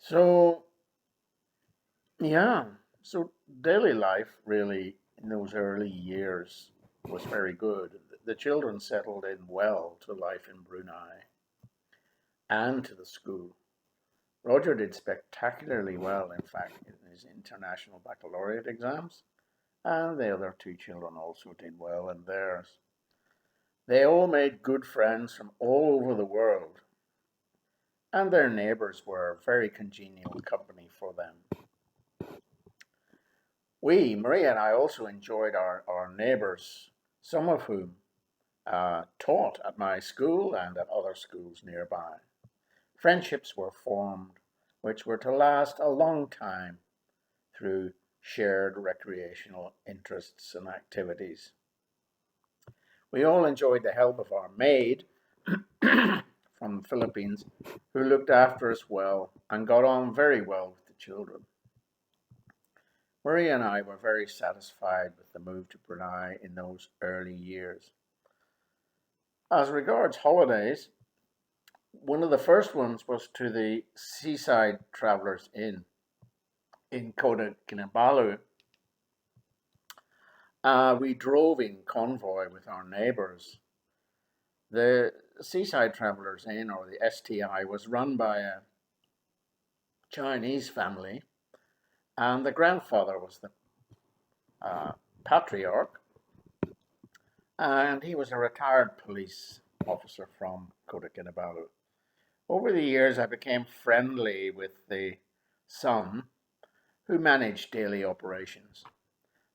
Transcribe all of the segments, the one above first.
So, yeah, so daily life really in those early years was very good. The children settled in well to life in Brunei and to the school. Roger did spectacularly well, in fact, in his international baccalaureate exams, and the other two children also did well in theirs. They all made good friends from all over the world, and their neighbors were very congenial company for them. Maria and I, also enjoyed our neighbors, some of whom taught at my school and at other schools nearby. Friendships were formed which were to last a long time through shared recreational interests and activities. We all enjoyed the help of our maid from the Philippines, who looked after us well and got on very well with the children. Maria and I were very satisfied with the move to Brunei in those early years. As regards holidays, one of the first ones was to the Seaside Travelers Inn in Kota Kinabalu. We drove in convoy with our neighbours. The Seaside Travelers Inn, or the STI, was run by a Chinese family, and the grandfather was the patriarch, and he was a retired police officer from Kota Kinabalu. Over the years, I became friendly with the son who managed daily operations.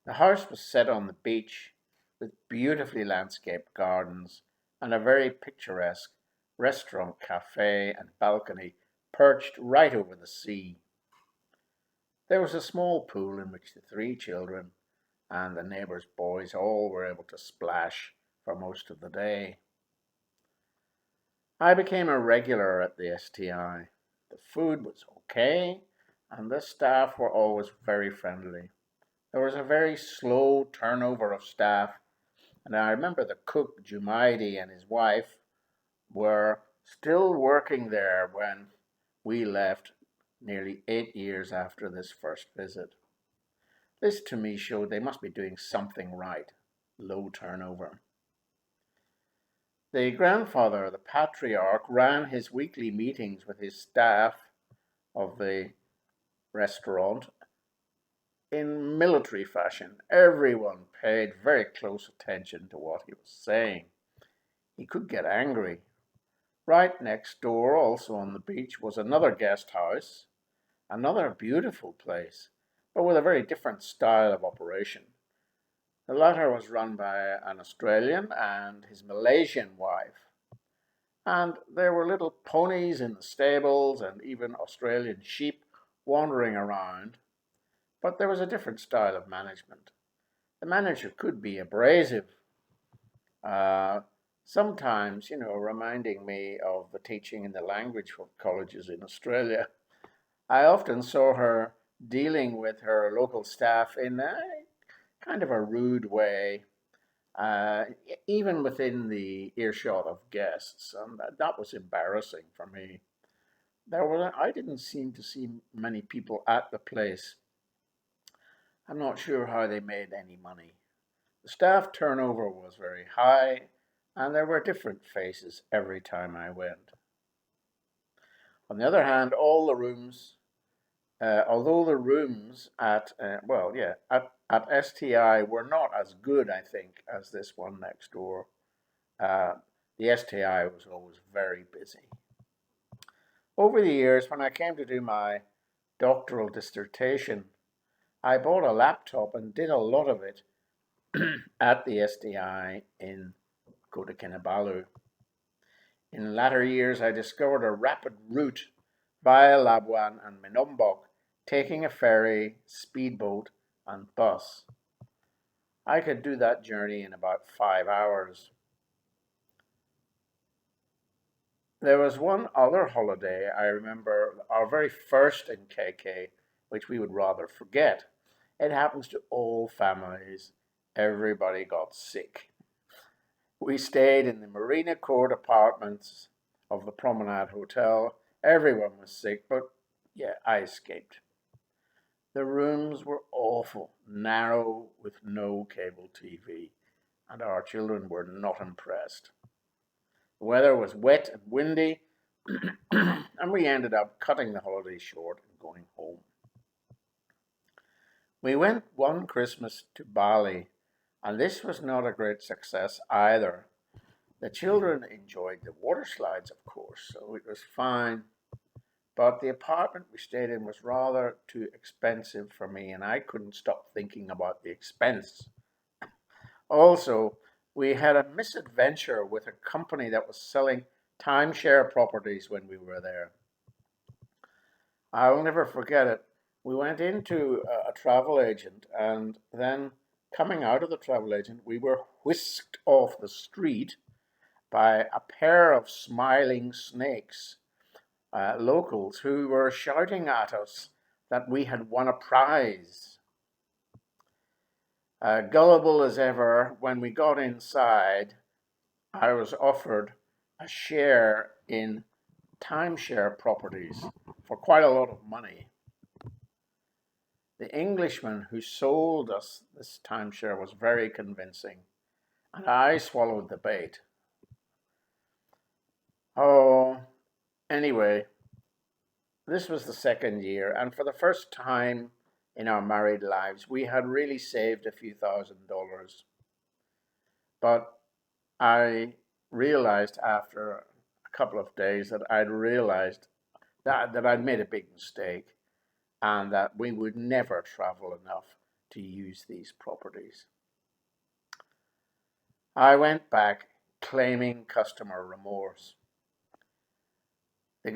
The house was set on the beach with beautifully landscaped gardens and a very picturesque restaurant, cafe, and balcony perched right over the sea. There was a small pool in which the three children and the neighbours' boys all were able to splash for most of the day. I became a regular at the STI. The food was okay, and the staff were always very friendly. There was a very slow turnover of staff, and I remember the cook, Jumaidi, and his wife were still working there when we left nearly 8 years after this first visit. This to me showed they must be doing something right. Low turnover. The grandfather, the patriarch, ran his weekly meetings with his staff of the restaurant in military fashion. Everyone paid very close attention to what he was saying. He could get angry. Right next door, also on the beach, was another guest house, another beautiful place, but with a very different style of operation. The latter was run by an Australian and his Malaysian wife, and there were little ponies in the stables and even Australian sheep wandering around, but there was a different style of management. The manager could be abrasive, uh, sometimes, reminding me of the teaching in the language colleges in Australia. I often saw her dealing with her local staff in a kind of a rude way, uh, even within the earshot of guests, and that was embarrassing for me. I didn't seem to see many people at the place. I'm not sure how they made any money. The staff turnover was very high, and there were different faces every time I went. On the other hand, all the rooms, although the rooms at STI were not as good, I think, as this one next door, uh, the STI was always very busy. Over the years, when I came to do my doctoral dissertation, I bought a laptop and did a lot of it at the SDI in Kota Kinabalu. In latter years, I discovered a rapid route via Labuan and Minombok, taking a ferry, speedboat, and bus. I could do that journey in about 5 hours. There was one other holiday I remember, our very first in KK, which we would rather forget. It happens to all families. Everybody got sick. We stayed in the Marina Court apartments of the Promenade Hotel. Everyone was sick, but Yeah, I escaped. The rooms were awful, narrow with no cable TV, and our children were not impressed. The weather was wet and windy, and we ended up cutting the holiday short and going home. We went one Christmas to Bali, and this was not a great success either. The children enjoyed the water slides, of course, so it was fine. But the apartment we stayed in was rather too expensive for me, and I couldn't stop thinking about the expense. Also, we had a misadventure with a company that was selling timeshare properties when we were there. I'll never forget it. We went into a travel agent, and then coming out of the travel agent, we were whisked off the street by a pair of smiling snakes, locals who were shouting at us that we had won a prize. Gullible as ever, when we got inside, I was offered a share in timeshare properties for quite a lot of money. The Englishman who sold us this timeshare was very convincing, and I swallowed the bait. Oh, anyway, this was the second year, and for the first time in our married lives, we had really saved a few $1,000s. But I realized after a couple of days that I'd realized that I'd made a big mistake and that we would never travel enough to use these properties. I went back claiming customer remorse. The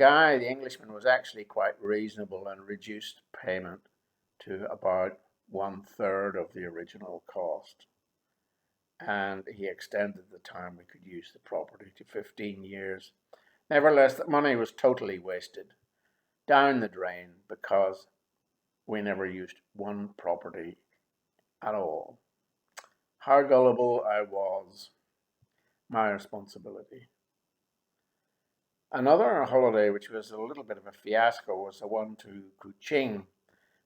Englishman, was actually quite reasonable and reduced payment to about one third of the original cost. And he extended the time we could use the property to 15 years. Nevertheless, the money was totally wasted, down the drain, because we never used one property at all. How gullible I was. My responsibility. Another holiday, which was a little bit of a fiasco, was the one to Kuching,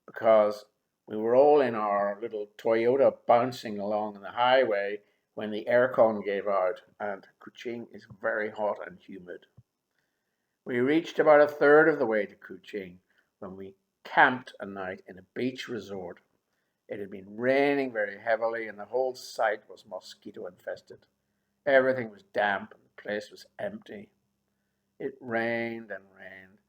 because we were all in our little Toyota bouncing along the highway when the aircon gave out, and Kuching is very hot and humid. We reached about a third of the way to Kuching when we camped a night in a beach resort. It had been raining very heavily, and the whole site was mosquito infested. Everything was damp, and the place was empty. It rained and rained,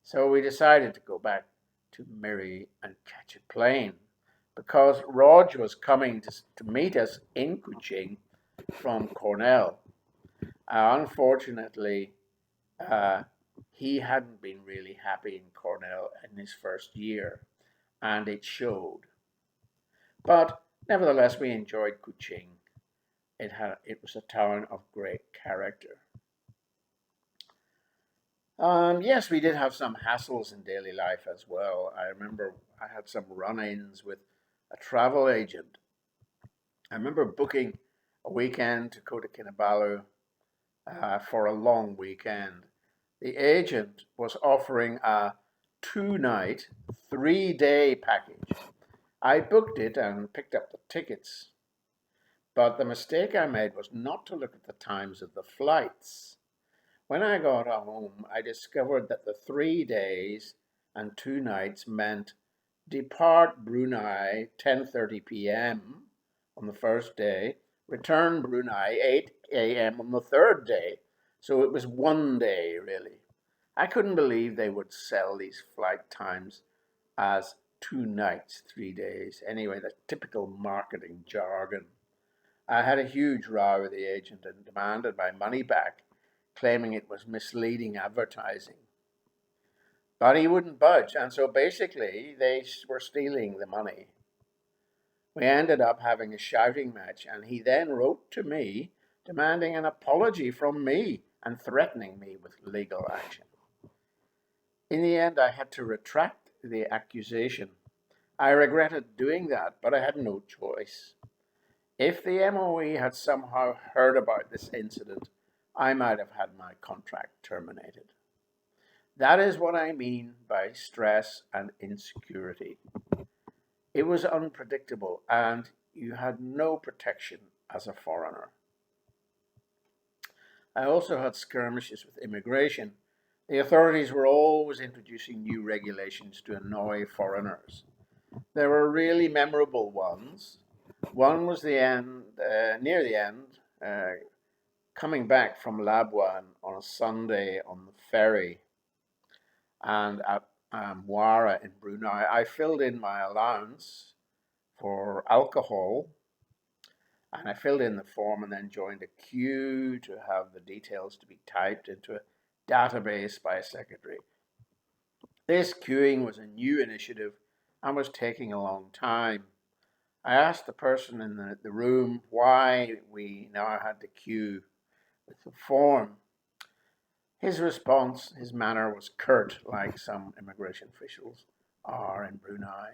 so we decided to go back to Miri and catch a plane because Rog was coming to meet us in Kuching from Cornell. Unfortunately, uh, he hadn't been really happy in Cornell in his first year, and it showed. But nevertheless, we enjoyed Kuching. It was a town of great character. Yes, we did have some hassles in daily life as well. I remember I had some run-ins with a travel agent. I remember booking a weekend to go to Kinabalu for a long weekend. The agent was offering a 2-night, 3-day package. I booked it and picked up the tickets, but the mistake I made was not to look at the times of the flights. When I got home, I discovered that the 3 days and 2 nights meant depart Brunei 10:30 p.m. on the first day, return Brunei 8 a.m. on the third day. So it was one day, really. I couldn't believe they would sell these flight times as 2 nights, 3 days. Anyway, the typical marketing jargon. I had a huge row with the agent and demanded my money back, claiming it was misleading advertising. But he wouldn't budge, and so basically they were stealing the money. We ended up having a shouting match, and he then wrote to me demanding an apology from me and threatening me with legal action. In the end, I had to retract the accusation. I regretted doing that, but I had no choice. If the MOE had somehow heard about this incident, I might have had my contract terminated. That is what I mean by stress and insecurity. It was unpredictable, and you had no protection as a foreigner. I also had skirmishes with immigration. The authorities were always introducing new regulations to annoy foreigners. There were really memorable ones. One was near the end, coming back from Labuan on a Sunday on the ferry and at Muara in Brunei. I filled in my allowance for alcohol and I filled in the form and then joined a queue to have the details to be typed into a database by a secretary. This queuing was a new initiative and was taking a long time. I asked the person in the room why we now had to queue with the form. His response, his manner was curt, like some immigration officials are in Brunei.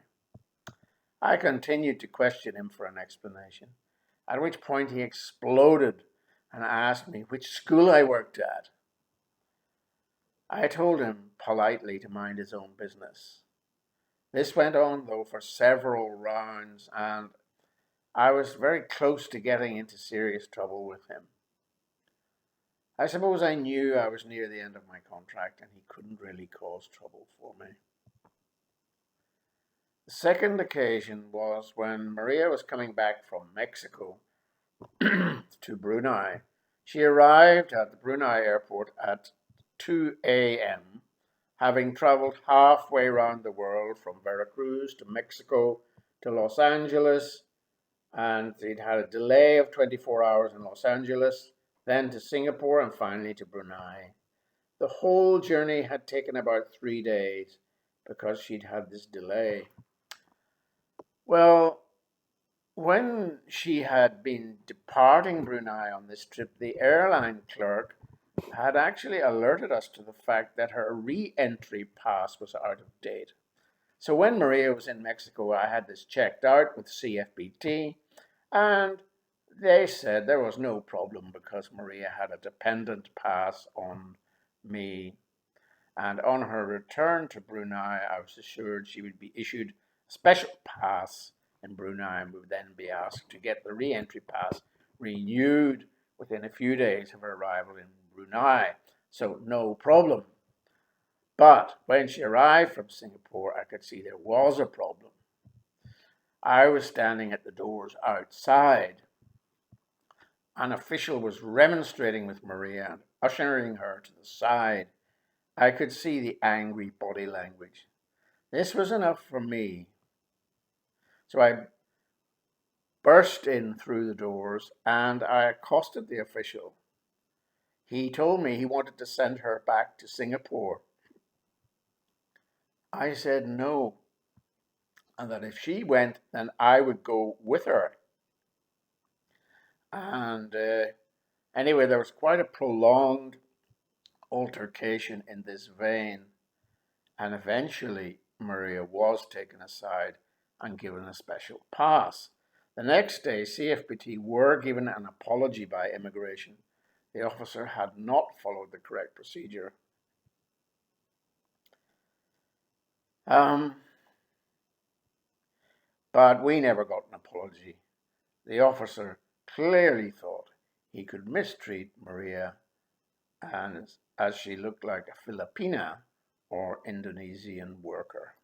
I continued to question him for an explanation, at which point he exploded and asked me which school I worked at. I told him politely to mind his own business. This went on, though, for several rounds, and I was very close to getting into serious trouble with him. I suppose I knew I was near the end of my contract and he couldn't really cause trouble for me. The second occasion was when Maria was coming back from Mexico to Brunei. She arrived at the Brunei airport at 2 a.m., having traveled halfway around the world from Veracruz to Mexico to Los Angeles, and they'd had a delay of 24 hours in Los Angeles, then to Singapore, and finally to Brunei. The whole journey had taken about 3 days because she'd had this delay. Well, when she had been departing Brunei on this trip, the airline clerk had actually alerted us to the fact that her re-entry pass was out of date. So when Maria was in Mexico, I had this checked out with CFBT, and they said there was no problem because Maria had a dependent pass on me. And on her return to Brunei, I was assured she would be issued a special pass in Brunei and would then be asked to get the re-entry pass renewed within a few days of her arrival in Brunei. So no problem. But when she arrived from Singapore, I could see there was a problem. I was standing at the doors outside. An official was remonstrating with Maria and ushering her to the side. I could see the angry body language. This was enough for me. So I burst in through the doors and I accosted the official. He told me he wanted to send her back to Singapore. I said no, and that if she went, then I would go with her. And anyway, there was quite a prolonged altercation in this vein, and eventually Maria was taken aside and given a special pass. The next day, CFBT were given an apology by immigration. The officer had not followed the correct procedure. But we never got an apology. The officer clearly thought he could mistreat Maria and as she looked like a Filipina or Indonesian worker.